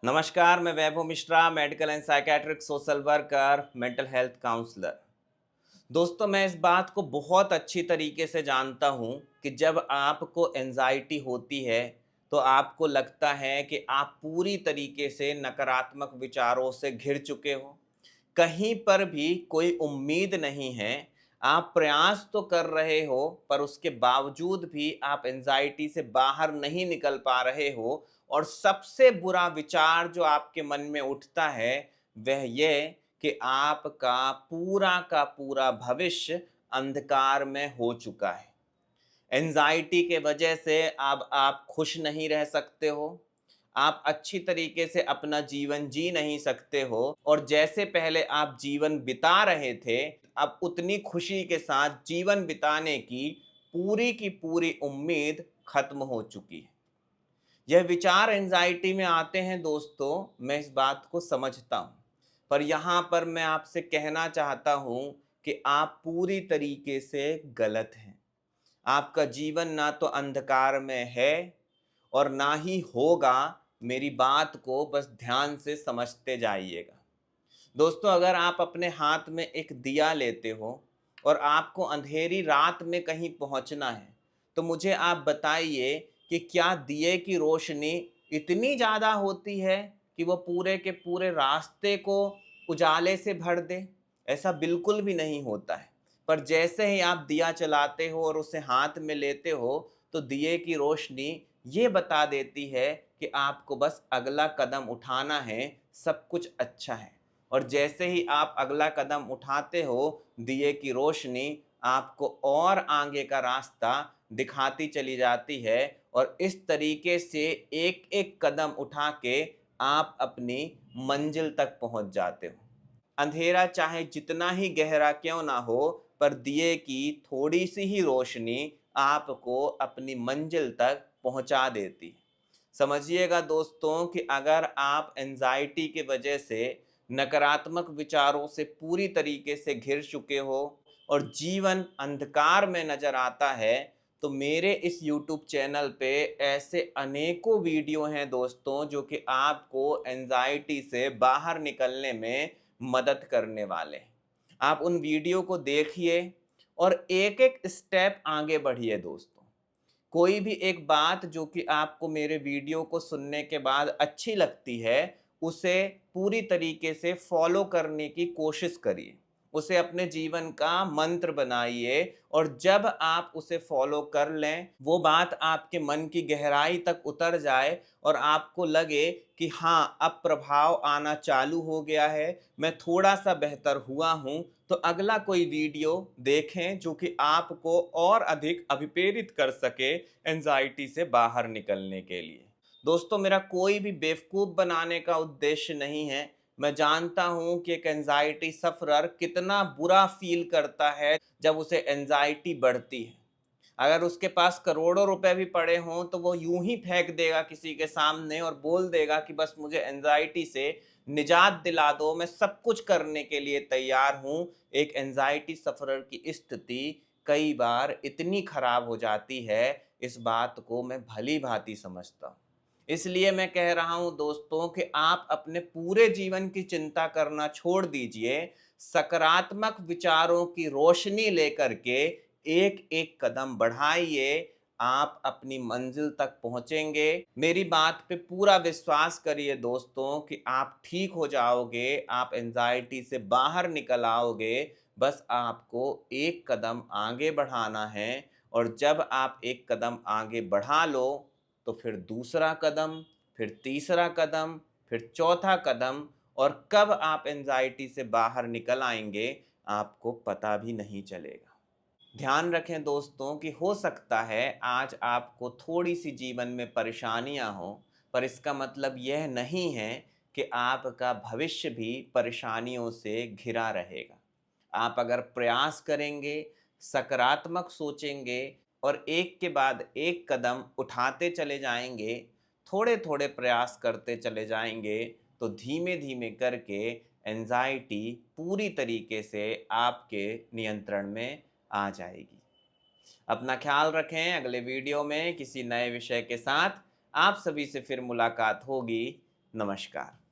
नमस्कार, मैं Vaibhav Mishra, medical and psychiatric social worker, mental health counsellor. दोस्तों, मैं इस बात को बहुत अच्छी तरीके से जानता हूँ कि जब आपको एंजाइटी होती है, तो आपको लगता है कि आप पूरी तरीके से नकारात्मक विचारों से घिर चुके हो। कहीं पर भी कोई उम्मीद नहीं है। आप प्रयास तो कर रहे हो, पर उसके बावजूद भी आप एंजाइटी से बाहर नहीं निकल पा रहे हो और सबसे बुरा विचार जो आपके मन में उठता है, वह ये कि आपका पूरा का पूरा भविष्य अंधकार में हो चुका है। एंजाइटी के वजह से अब आप खुश नहीं रह सकते हो। आप अच्छी तरीके से अपना जीवन जी नहीं सकते हो और जैसे पहले आप जीवन बिता रहे थे, अब उतनी खुशी के साथ जीवन बिताने की पूरी उम्मीद खत्म हो चुकी है। यह विचार एंजाइटी में आते हैं दोस्तों, मैं इस बात को समझता हूँ। पर यहाँ पर मैं आपसे कहना चाहता हूँ कि आप पूरी तरीके से गलत हैं। आपका जीवन ना तो अंधकार में है और ना ही होगा। मेरी बात को बस ध्यान से समझते जाइएगा। दोस्तों, अगर आप अपने हाथ में एक दिया लेते हो और आपको अंधेरी रात में कहीं पहुंचना है, तो मुझे आप बताइए कि क्या दिए की रोशनी इतनी ज़्यादा होती है कि वो पूरे के पूरे रास्ते को उजाले से भर दे? ऐसा बिल्कुल भी नहीं होता है। पर जैसे ही आप दिया चलाते हो और उसे हाथ में लेते हो, तो दिए की रोशनी ये बता देती है कि आपको बस अगला कदम उठाना है, सब कुछ अच्छा है। और जैसे ही आप अगला कदम उठाते हो, दिए की रोशनी आपको और आगे का रास्ता दिखाती चली जाती है और इस तरीके से एक-एक कदम उठा के आप अपनी मंजिल तक पहुंच जाते हो। अंधेरा चाहे जितना ही गहरा क्यों ना हो, पर दिए की थोड़ी-सी ही रोशनी आपको अपनी मंजिल तक पहुंचा देती है। समझिएगा दोस्तों कि अगर आप एंजाइटी की वजह से नकारात्मक विचारों से पूरी तरीके से घिर चुके हो और जीवन अंधकार में नजर आता है, तो मेरे इस YouTube चैनल पे ऐसे अनेकों वीडियो हैं दोस्तों, जो कि आपको एंजाइटी से बाहर निकलने में मदद करने वाले हैं। आप उन वीडियो को देखिए और एक-एक स्टेप आगे बढ़िए दोस्तों। कोई भी एक बात जो कि आपको मेरे वीडियो को सुनने के बाद अच्छी लगती है, उसे पूरी तरीके से फॉलो करने की कोशिश करिए। उसे अपने जीवन का मंत्र बनाइए और जब आप उसे फॉलो कर लें, वो बात आपके मन की गहराई तक उतर जाए और आपको लगे कि हाँ, अब प्रभाव आना चालू हो गया है, मैं थोड़ा-सा बेहतर हुआ हूँ, तो अगला कोई वीडियो देखें जो कि आपको और अधिक अभिप्रेरित कर सके एंजाइटी से बाहर निकलने के लिए। दोस्तों, मेरा कोई भी बेवकूफ़ बनाने का उद्देश्य नहीं है। मैं जानता हूँ कि एक एंजाइटी सफ़रर कितना बुरा फ़ील करता है जब उसे एंजाइटी बढ़ती है। अगर उसके पास करोड़ों रुपए भी पड़े हों, तो वो यूं ही फेंक देगा किसी के सामने और बोल देगा कि बस मुझे एंजाइटी से निजात दिला दो, मैं सब कुछ करने के लिए तैयार हूं। एक एंजाइटी सफरर की स्थिति कई बार इतनी खराब हो जाती है, इस बात को मैं भली भांति समझता हूँ। इसलिए मैं कह रहा हूं दोस्तों कि आप अपने पूरे जीवन की चिंता करना छोड़ दीजिए। सकारात्मक विचारों की रोशनी लेकर के एक एक कदम बढ़ाइए, आप अपनी मंजिल तक पहुंचेंगे। मेरी बात पे पूरा विश्वास करिए दोस्तों कि आप ठीक हो जाओगे, आप एंजाइटी से बाहर निकल आओगे। बस आपको एक कदम आगे बढ़ाना है और जब आप एक कदम आगे बढ़ा लो, तो फिर दूसरा कदम, फिर तीसरा कदम, फिर चौथा कदम और कब आप एंजाइटी से बाहर निकल आएंगे, आपको पता भी नहीं चलेगा। ध्यान रखें दोस्तों कि हो सकता है आज आपको थोड़ी-सी जीवन में परेशानियाँ हों, पर इसका मतलब यह नहीं है कि आपका भविष्य भी परेशानियों से घिरा रहेगा। आप अगर प्रयास करेंगे, सकारात्मक सोचेंगे और एक के बाद एक कदम उठाते चले जाएँगे, थोड़े-थोड़े प्रयास करते चले जाएँगे, तो धीमे-धीमे करके एंग्ज़ायटी पूरी तरीके से आपके नियंत्रण में आ जाएगी। अपना ख्याल रखें, अगले वीडियो में किसी नए विषय के साथ आप सभी से फिर मुलाकात होगी। नमस्कार।